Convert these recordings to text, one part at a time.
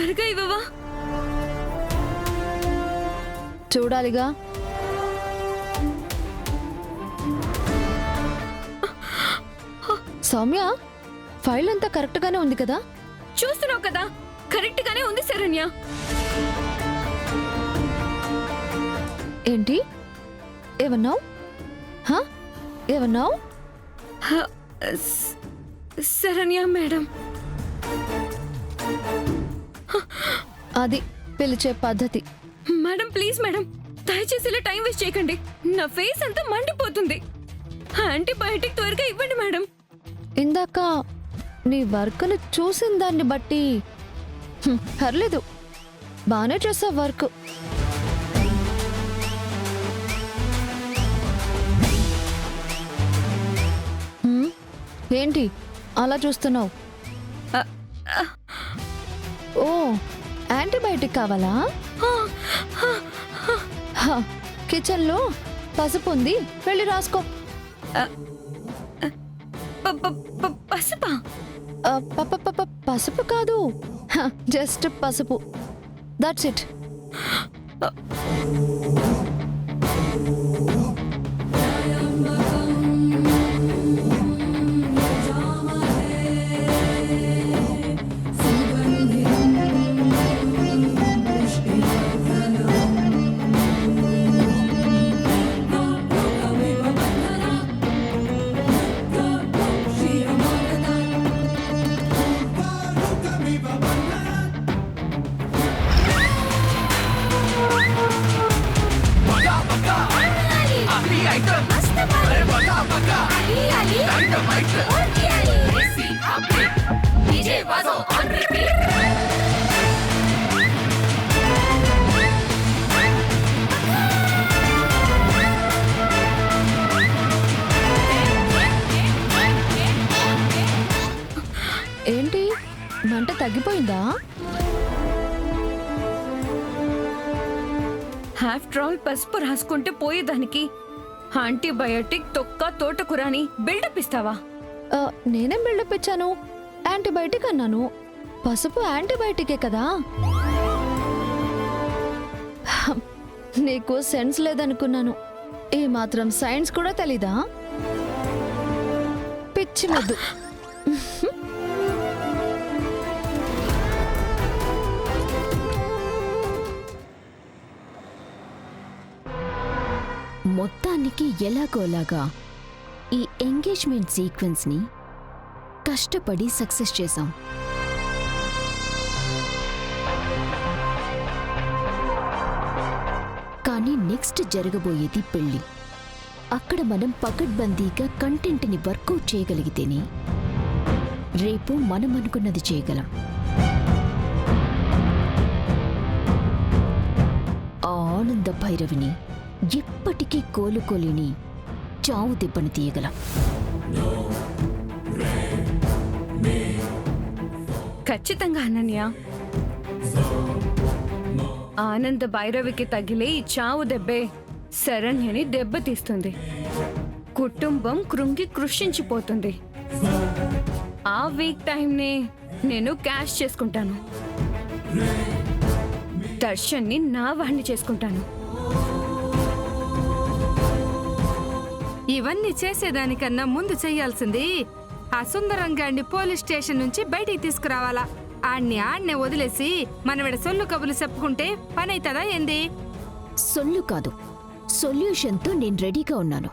త్వరగా ఇవ్వవా? చూడాలిగా. సౌమ్య, ఫైల్ అంతా కరెక్ట్ గానే ఉంది కదా? చూస్తున్నావు కదా, కరెక్ట్ గానే ఉంది శరణ్య. ఏంటి ఏమన్నావు? ఏమన్నావు? శరణ్య మేడం. అది పిలిచే పద్ధతి. మేడం ప్లీజ్ మేడం, దయచేసి ఇలా టైం వేస్ట్ చేయకండి. నా ఫేస్ అంతా మండిపోతుంది. యాంటీబయాటిక్ త్వరగా ఇవ్వండి మేడం. ఇందాక నీ వర్క్ను చూసిన దాన్ని బట్టి పర్లేదు, బాగానే చేసావు వర్క్. ఏంటి అలా చూస్తున్నావు? ఓ, యాంటీబయాటిక్ కావాలా? కిచెన్లో పసుపు ఉంది, వెళ్ళి రాసుకో. పసుపా? పసుపు కాదు, జస్ట్ పసుపు. That's it. ఏంటి, మంట తగ్గిపోయిందా? ఆఫ్టర్ ఆల్ పసుపు రాసుకుంటే పోయేదానికి యాంటీబయాటిక్ తొక్క తోటకూరని బిల్డప్ ఇస్తావా? నేనేం బిల్డప్ ఇచ్చాను? యాంటీబయాటిక్ అన్నాను. పసుపు యాంటీబయాటికే కదా. నీకు సెన్స్ లేదనుకున్నాను. ఏ మాత్రం సైన్స్ కూడా తెలీదా? పిచ్చి వద్దు. మొత్తానికి ఎలాగోలాగా ఈ ఎంగేజ్మెంట్ సీక్వెన్స్ ని కష్టపడి సక్సెస్ చేశాం. కానీ నెక్స్ట్ జరగబోయేది పెళ్లి. అక్కడ మనం పకడ్బందీగా కంటెంట్ ని వర్కౌట్ చేయగలిగితేనే రేపు మనం అనుకున్నది చేయగలం. ఆ ఆనంద భైరవిని ఎప్పటికీ కోలుకోలేని చావు దెబ్బను తీయగలం. ఖచ్చితంగా అనన్య. ఆనంద భైరవికి తగిలే ఈ చావు దెబ్బే శరణ్యని దెబ్బతీస్తుంది. కుటుంబం కృంగి కృషించిపోతుంది. ఆ వీక్ టైంని నేను క్యాష్ చేసుకుంటాను. దర్శన్ని నా వాణ్ణి చేసుకుంటాను. ఇవన్నీ చేసేదానికన్నా ముందు చెయ్యాల్సింది ఆ సుందరంగాన్ని పోలీస్ స్టేషన్ నుంచి బయటికి తీసుకురావాలా. ఆడ్నే వదిలేసి మనవిడ సొల్లు కబులు చెప్పుకుంటే పని అవుతుందా ఏంది? సొల్లు కాదు, సొల్యూషన్తో నేను రెడీగా ఉన్నాను.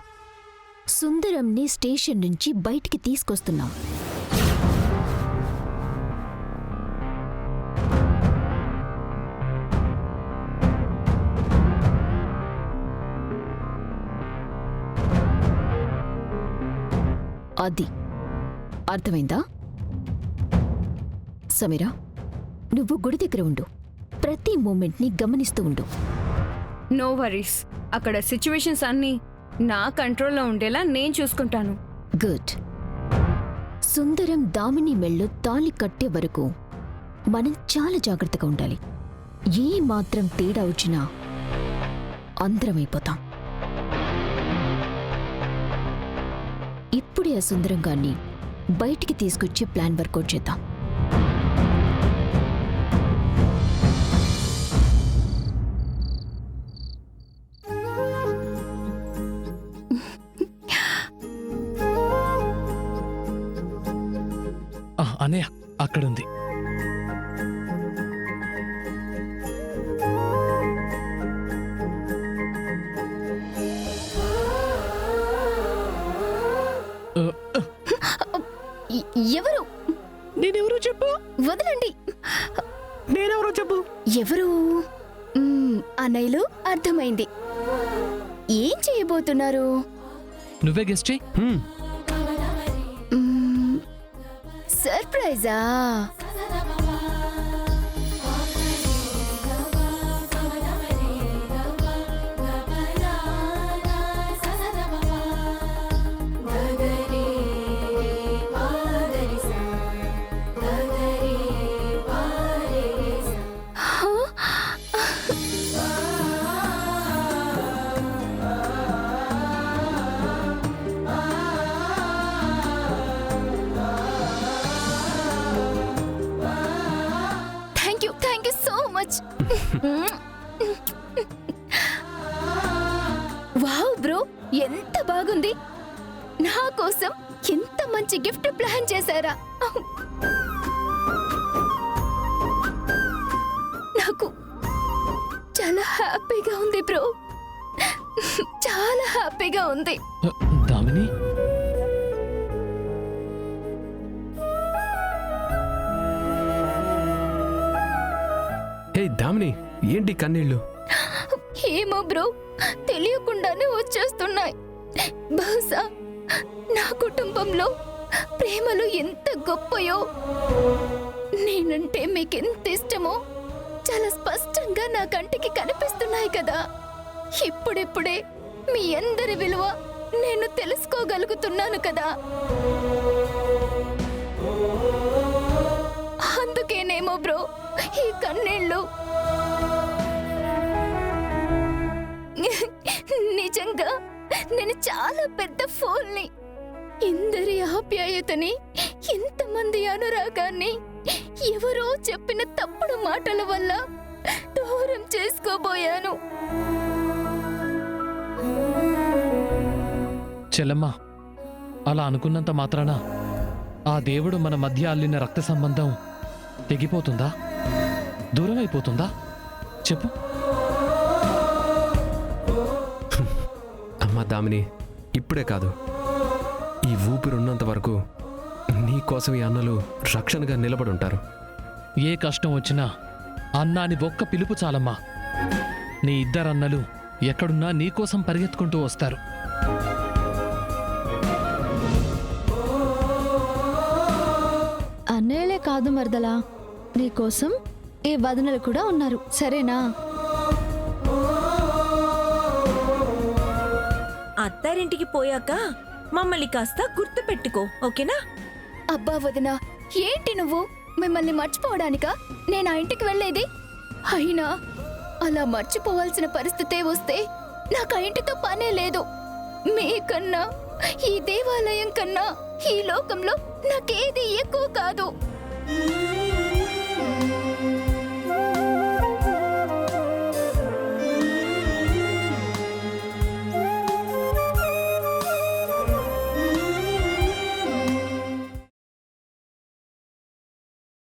సుందరంని స్టేషన్ నుంచి బయటికి తీసుకొస్తున్నాం. అది అర్థమైందా? సమీరా, నువ్వు గుడి దగ్గర ఉండు. ప్రతి మూమెంట్ని గమనిస్తూ ఉండు. No worries. అక్కడ సిచ్యువేషన్స్ అన్నీ నా కంట్రోల్లో ఉండేలా నేను చూసుకుంటాను. గుడ్. సుందరం దామిని మెళ్ళు తాళి కట్టే వరకు మనం చాలా జాగ్రత్తగా ఉండాలి. ఏ మాత్రం తేడా వచ్చినా అందరమైపోతాం. ఇప్పుడే ఆ సుందరంగాన్ని బయటికి తీసుకొచ్చే ప్లాన్ వర్కౌట్ చేద్దాం. అక్కడుంది. ఎవరు? నేనెవరో చెప్పు. వదలండి. నేనెవరో చెప్పు. ఎవరు? అన్నయ్యలు, అర్థమైంది. ఏం చేయబోతున్నారు? నువ్వే గెస్ట్ చెయ్యి. సర్ప్రైజా? Thank you so much. Wow bro, ఎంత బాగుంది. నా కోసం ఎంత మంచి గిఫ్ట్ ప్లాన్ చేశారా? నాకు చాలా హ్యాపీగా ఉంది బ్రో, చాలా హ్యాపీగా ఉంది. దామిని, హే దామిని, ఏంటి కన్నీళ్ళు? ఏమో బ్రో, తెలియకుండానే వచ్చేస్తున్నాయి. బహుశా నా కుటుంబంలో ప్రేమలు ఎంత గొప్పయో, నేనంటే మీకెంత ఇష్టమో చాలా స్పష్టంగా నా కంటికి కనిపిస్తున్నాయి కదా. ఇప్పుడిప్పుడే మీ అందరి విలువ నేను తెలుసుకోగలుగుతున్నాను కదా. అందుకేనేమో బ్రో ఈ కన్నీళ్ళు. నిజంగా నేను చాలా పెద్ద ఫోన్ని. ఇందరి ఆప్యాయతని, ఎంతమంది అనురాగాన్ని ఎవరో చెప్పిన తప్పుడు మాటల వల్ల దూరం చేసుకోబోయాను. చెల్లమ్మా, అలా అనుకున్నంత మాత్రాన ఆ దేవుడు మన మధ్య అల్లిన రక్త సంబంధం తెగిపోతుందా? దూరం అయిపోతుందా? చెప్పు. అమ్మా దామిని, ఇప్పుడే కాదు, ఈ ఊపిరున్నంత వరకు నీ కోసం ఈ అన్నలు రక్షణగా నిలబడి ఉంటారు. ఏ కష్టం వచ్చినా అన్నాని ఒక్క పిలుపు చాలమ్మా. నీ ఇద్దరన్నలు ఎక్కడున్నా నీకోసం పరిగెత్తుకుంటూ వస్తారు. అన్నయ్యలే కాదు మరదలా, నీకోసం ఈ వదనలు కూడా ఉన్నారు, సరేనా? అత్తారింటికి పోయాక మమ్మల్ని కాస్త గుర్తు పెట్టుకో, ఓకేనా? అబ్బా వదినా, ఏంటి నువ్వు? మిమ్మల్ని మర్చిపోవడానికా నేను ఆ ఇంటికి వెళ్ళేది? అయినా అలా మర్చిపోవాల్సిన పరిస్థితే వస్తే నాకు ఆ ఇంటితో పనే లేదు. మీకన్నా, ఈ దేవాలయం కన్నా ఈ లోకంలో నాకేది ఎక్కువ కాదు.